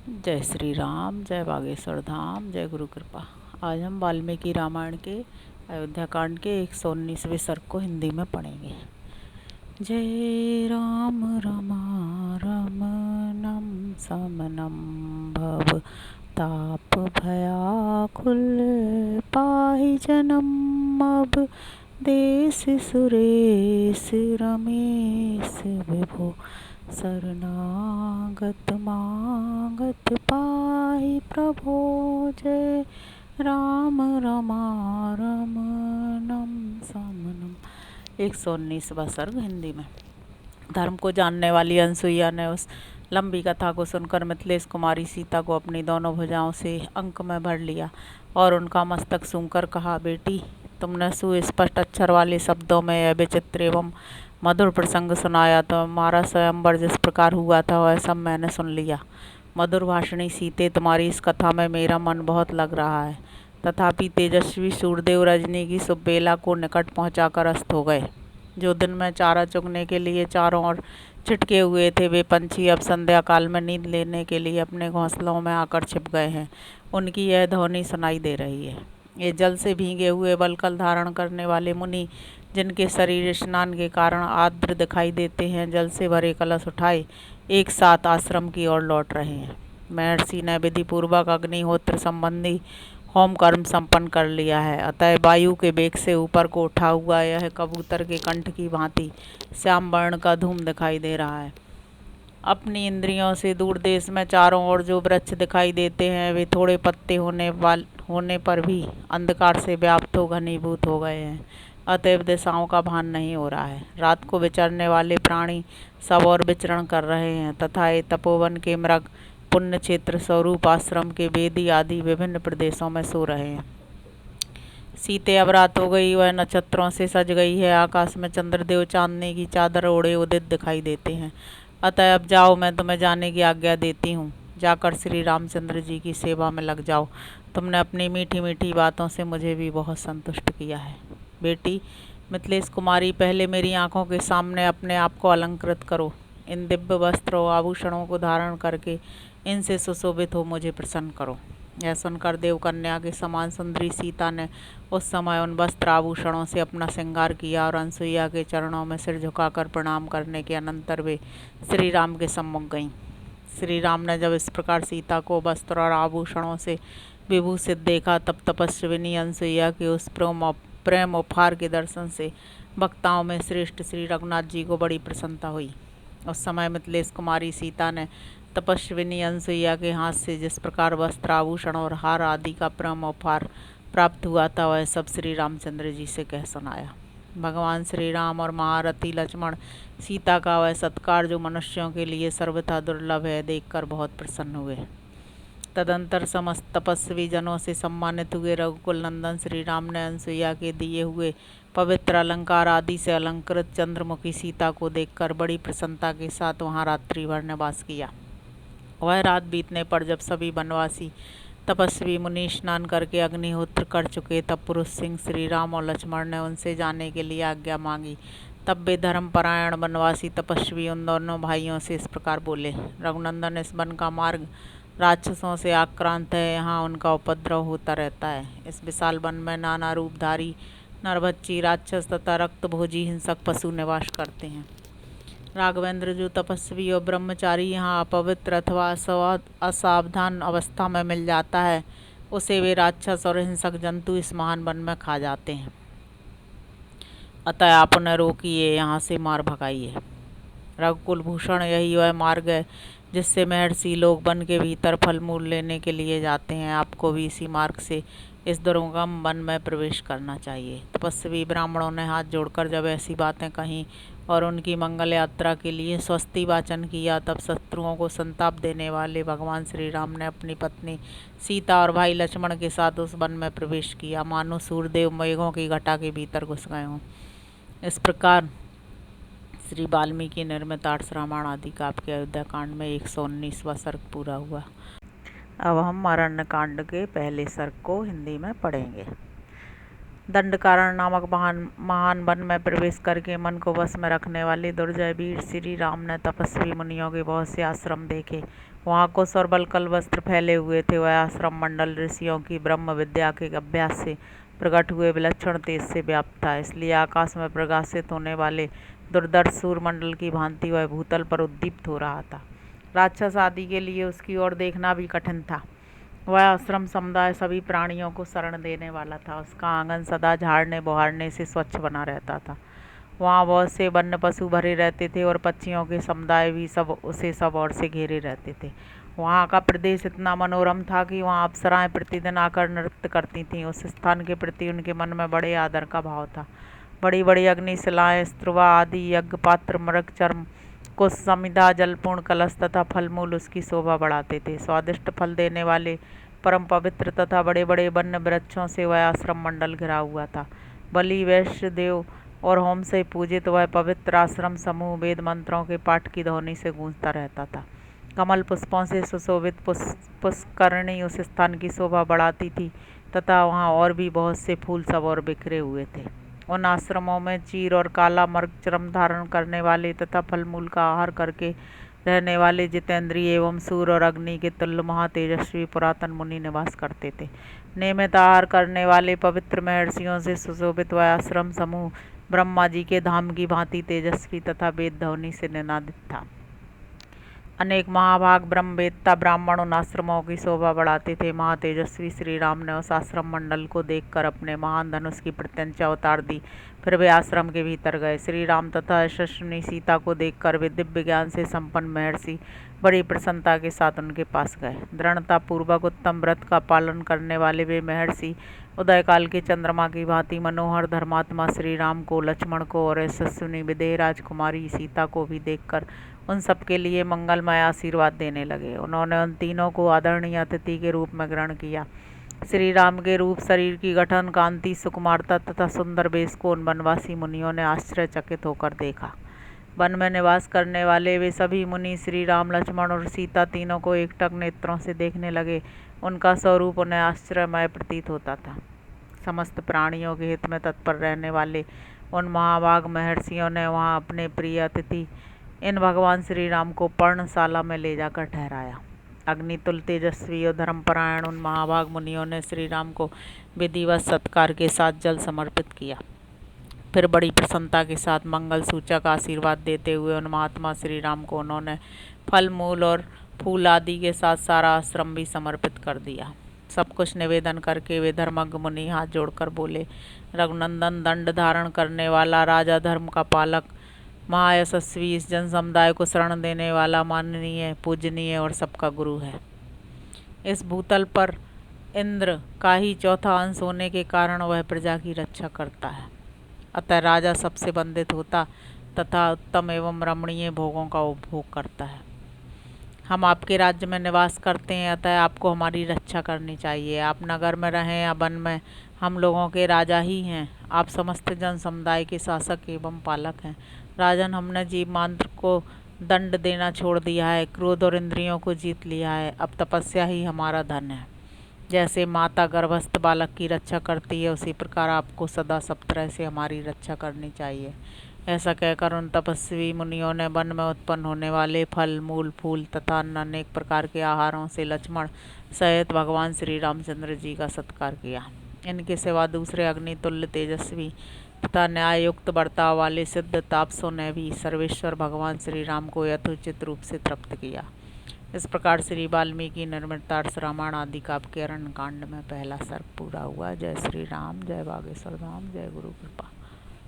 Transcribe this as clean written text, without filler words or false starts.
जय श्री राम, जय बागेश्वर धाम, जय गुरु कृपा। आज हम वाल्मीकि रामायण के अयोध्या कांड के 119वें सर्ग को हिंदी में पढ़ेंगे। जय राम रमा रमनम समनम भव ताप भयाकुल पाहि जनम अब देश सुरेश रमेश विभो शरणागत मागत पाहि प्रभो। जय राम रमा रमनम समनम। 119वां सर्ग हिंदी में। धर्म को जानने वाली अनसुईया ने उस लंबी कथा को सुनकर मिथिलेश कुमारी सीता को अपनी दोनों भुजाओं से अंक में भर लिया और उनका मस्तक सूंघकर कहा, बेटी, तुमने सुस्पष्ट अक्षर वाले शब्दों में यह विचित्र एवं मधुर प्रसंग सुनाया तो हमारा स्वयंवर जिस प्रकार हुआ था वह सब मैंने सुन लिया। मधुर भाषणी सीते, तुम्हारी इस कथा में मेरा मन बहुत लग रहा है। तथापि तेजस्वी सूर्यदेव रजनी की सुबेला को निकट पहुंचाकर अस्त हो गए। जो दिन में चारा चुगने के लिए चारों ओर छिटके हुए थे, वे पंछी अब संध्या काल में नींद लेने के लिए अपने घोंसलों में आकर छिप गए हैं। उनकी यह ध्वनि सुनाई दे रही है। ये जल से भीगे हुए वल्कल धारण करने वाले मुनि, जिनके शरीर स्नान के कारण आर्द्र दिखाई देते हैं, जल से भरे कलश उठाए एक साथ आश्रम की ओर लौट रहे हैं। महर्षि ने विधि पूर्वक अग्निहोत्र संबंधी होम कर्म संपन्न कर लिया है। अतः वायु के वेग से ऊपर को उठा हुआ यह कबूतर के कंठ की भांति श्याम वर्ण का धूम दिखाई दे रहा है। अपनी इंद्रियों से दूर देश में चारों ओर जो वृक्ष दिखाई देते हैं, वे थोड़े पत्ते होने पर भी अंधकार से व्याप्त हो घनीभूत हो गए हैं। अतएव दिशाओं का भान नहीं हो रहा है। रात को विचरने वाले प्राणी सब और विचरण कर रहे हैं तथा ये तपोवन के मृग पुण्य क्षेत्र स्वरूप आश्रम के वेदी आदि विभिन्न प्रदेशों में सो रहे हैं। सीते अब रात हो गई, वह नक्षत्रों से सज गई है। आकाश में चंद्रदेव चांदनी की चादर ओढ़े उदित दिखाई देते हैं। अतः अब जाओ, मैं तुम्हें जाने की आज्ञा देती हूँ। जाकर श्री रामचंद्र जी की सेवा में लग जाओ। तुमने अपनी मीठी मीठी बातों से मुझे भी बहुत संतुष्ट किया है। बेटी मिथिलेश कुमारी, पहले मेरी आंखों के सामने अपने आप को अलंकृत करो। इन दिव्य वस्त्रों आभूषणों को धारण करके इनसे सुशोभित हो मुझे प्रसन्न करो। यह सुनकर देवकन्या के समान सुंदरी सीता ने उस समय उन वस्त्र आभूषणों से अपना श्रृंगार किया और अनसुईया के चरणों में सिर झुकाकर प्रणाम करने के अनंतर वे श्री राम के सम्मुख गईं। श्री राम ने जब इस प्रकार सीता को वस्त्र और आभूषणों से विभूषित देखा, तब तपस्विनी अनसुईया के उस प्रेम उपहार के दर्शन से वक्ताओं में श्रेष्ठ श्री रघुनाथ जी को बड़ी प्रसन्नता हुई। उस समय मिथिलेश कुमारी सीता ने तपस्विनी अनसुईया के हाथ से जिस प्रकार वस्त्र आभूषण और हार आदि का प्रेम उपहार प्राप्त हुआ था, वह सब श्री रामचंद्र जी से कह सुनाया। भगवान श्री राम और महारथी लक्ष्मण सीता का वह सत्कार जो मनुष्यों के लिए सर्वथा दुर्लभ है, देखकर बहुत प्रसन्न हुए। तदंतर समस्त तपस्वी जनों से सम्मानित हुए रघुकुल नंदन श्री राम ने अनसुईया के दिए हुए पवित्र अलंकार आदि से अलंकृत चंद्रमुखी सीता को देखकर बड़ी प्रसन्नता के साथ वहां रात्रि भर निवास किया। वह रात बीतने पर जब सभी वनवासी तपस्वी मुनि स्नान करके अग्निहोत्र कर चुके, तब पुरुष सिंह श्री राम और लक्ष्मण ने उनसे जाने के लिए आज्ञा मांगी। तब वे धर्मपरायण वनवासी तपस्वी उन दोनों भाइयों से इस प्रकार बोले, रघुनंदन, इस वन का मार्ग राक्षसों से आक्रांत है। यहाँ उनका उपद्रव होता रहता है। इस विशाल वन में नाना रूपधारी नरभक्षी राक्षस तथा रक्तभोजी हिंसक पशु निवास करते हैं। राघवेंद्र, जो तपस्वी और ब्रह्मचारी यहाँ अपवित्र अथवा असावधान अवस्था में मिल जाता है, उसे वे राक्षस और हिंसक जंतु इस महान वन में खा जाते हैं। अतः आप उन्हें रोकिए, यहाँ से मार भगाइए। रघुकुल भूषण, यही वह मार्ग है जिससे महर्षि लोग वन के भीतर फल मूल लेने के लिए जाते हैं। आपको भी इसी मार्ग से इस दुर्गम वन में प्रवेश करना चाहिए। तपस्वी ब्राह्मणों ने हाथ जोड़कर जब ऐसी बातें कहीं और उनकी मंगल यात्रा के लिए स्वस्ति वाचन किया, तब शत्रुओं को संताप देने वाले भगवान श्री राम ने अपनी पत्नी सीता और भाई लक्ष्मण के साथ उस वन में प्रवेश किया, मानो सूर्यदेव मेघों की घटा के भीतर घुस गए हों। इस प्रकार श्री वाल्मीकि निर्मित आर्ष रामायण आदि काव्य के अयोध्या कांड में 119वां सर्ग पूरा हुआ। अब हम अरण्य कांड के पहले सर्ग को हिंदी में पढ़ेंगे। दंडकारण्य नामक महान वन में प्रवेश करके मन को वश में रखने वाले दुर्जय वीर श्री राम ने तपस्वी मुनियों के बहुत से आश्रम देखे। वहाँ कुश और वल्कल वस्त्र फैले हुए थे। वह आश्रम मंडल ऋषियों की ब्रह्म विद्या के अभ्यास से प्रकट हुए विलक्षण तेज से व्याप्त था, इसलिए आकाश में प्रकाशित होने वाले दुर्धर्ष सूर्यमंडल की भांति वह भूतल पर उद्दीप्त हो रहा था। राक्षस आदि के लिए उसकी ओर देखना भी कठिन था। वह आश्रम समुदाय सभी प्राणियों को शरण देने वाला था। उसका आंगन सदा झाड़ने बुहारने से स्वच्छ बना रहता था। वहाँ बहुत से वन्य पशु भरे रहते थे और पक्षियों के समुदाय भी सब ओर से घेरे रहते थे। वहाँ का प्रदेश इतना मनोरम था कि वहाँ अप्सराएं प्रतिदिन आकर नृत्य करती थीं। उस स्थान के प्रति उनके मन में बड़े आदर का भाव था। बड़ी बड़ी अग्निशिलाएं, स्त्रुवा आदि यज्ञ पात्र, मृग चर्म, कुश, समिधा, जलपूर्ण कलश तथा फल मूल उसकी शोभा बढ़ाते थे। स्वादिष्ट फल देने वाले परम पवित्र तथा बड़े बड़े वन्य वृक्षों से वह आश्रम मंडल घिरा हुआ था। बलि, वैश्य, देव और होम से पूजित वह पवित्र आश्रम समूह वेद मंत्रों के पाठ की ध्वनि से गूंजता रहता था। कमल पुष्पों से सुशोभित पुष्करणी उस स्थान की शोभा बढ़ाती थी तथा वहाँ और भी बहुत से फूल सब और बिखरे हुए थे। उन आश्रमों में चीर और काला मर्ग चर्म धारण करने वाले तथा फल मूल का आहार करके रहने वाले जितेंद्रिय एवं सूर्य और अग्नि के तुल्य महातेजस्वी पुरातन मुनि निवास करते थे। नियमित आहार करने वाले पवित्र महर्षियों से सुशोभित वह आश्रम समूह ब्रह्मा जी के धाम की भांति तेजस्वी तथा वेद ध्वनि से निनादित था। अनेक महाभाग ब्रह्मवेत्ता ब्राह्मण उन आश्रमों की शोभा बढ़ाते थे। महातेजस्वी श्री राम ने उस आश्रम मंडल को देखकर अपने महान धनुष की प्रत्यंचा उतार दी। फिर वे आश्रम के भीतर गए। श्री राम तथा यशस्विनी सीता को देखकर वे दिव्य ज्ञान से संपन्न महर्षि बड़ी प्रसन्नता के साथ उनके पास गए। दृढ़ता पूर्वक उत्तम व्रत का पालन करने वाले वे महर्षि उदयकाल के चंद्रमा की भांति मनोहर धर्मात्मा श्री राम को, लक्ष्मण को और यशस्विनी विदेह राजकुमारी सीता को भी देखकर उन सबके लिए मंगलमय आशीर्वाद देने लगे। उन्होंने उन तीनों को आदरणीय अतिथि के रूप में ग्रहण किया। श्री राम के रूप, शरीर की गठन, कांति, सुकुमारता तथा सुंदर वेश को उन वनवासी मुनियों ने आश्चर्यचकित होकर देखा। वन में निवास करने वाले वे सभी मुनि श्री राम, लक्ष्मण और सीता तीनों को एकटक नेत्रों से देखने लगे। उनका स्वरूप उन्हें आश्चर्यमय प्रतीत होता था। समस्त प्राणियों के हित में तत्पर रहने वाले उन महाभाग महर्षियों ने वहाँ अपने प्रिय अतिथि इन भगवान श्री राम को पर्णशाला में ले जाकर ठहराया। अग्नितुल तेजस्वी और धर्मपरायण उन महाभाग मुनियों ने श्री राम को विधिवत सत्कार के साथ जल समर्पित किया। फिर बड़ी प्रसन्नता के साथ मंगल सूचक आशीर्वाद देते हुए उन महात्मा श्री राम को उन्होंने फल मूल और फूल आदि के साथ सारा आश्रम भी समर्पित कर दिया। सब कुछ निवेदन करके वे धर्मज्ञ मुनि हाथ जोड़कर बोले, रघुनंदन, दंड धारण करने वाला, राजा, धर्म का पालक, महायशस्वी, इस जन समुदाय को शरण देने वाला, माननीय, पूजनीय और सबका गुरु है। इस भूतल पर इंद्र का ही चौथा अंश होने के कारण वह प्रजा की रक्षा करता है। अतः राजा सबसे वंदित होता तथा उत्तम एवं रमणीय भोगों का उपभोग करता है। हम आपके राज्य में निवास करते हैं, अतः आपको हमारी रक्षा करनी चाहिए। आप नगर में रहें या वन में, हम लोगों के राजा ही हैं। आप समस्त जन समुदाय के शासक एवं पालक हैं। राजन, हमने जीव मात्र को दंड देना छोड़ दिया है, क्रोध और इंद्रियों को जीत लिया है। अब तपस्या ही हमारा धन है। जैसे माता गर्भस्थ बालक की रक्षा करती है, उसी प्रकार आपको सदा सब तरह से हमारी रक्षा करनी चाहिए। ऐसा कहकर उन तपस्वी मुनियों ने वन में उत्पन्न होने वाले फल, मूल, फूल तथा अन्य अनेक प्रकार के आहारों से लक्ष्मण सहित भगवान श्री रामचंद्र जी का सत्कार किया। इनके सिवा दूसरे अग्नितुल्य तेजस्वी तथा न्याययुक्त बर्ताव वाले सिद्ध तापसों ने भी सर्वेश्वर भगवान श्री राम को यथोचित रूप से तृप्त किया। इस प्रकार श्री वाल्मीकि निर्मितार्थ रामायण आदि काव्य के अरण्य कांड में पहला सर्ग पूरा हुआ। जय श्री राम, जय बागेश्वर धाम, जय गुरु कृपा।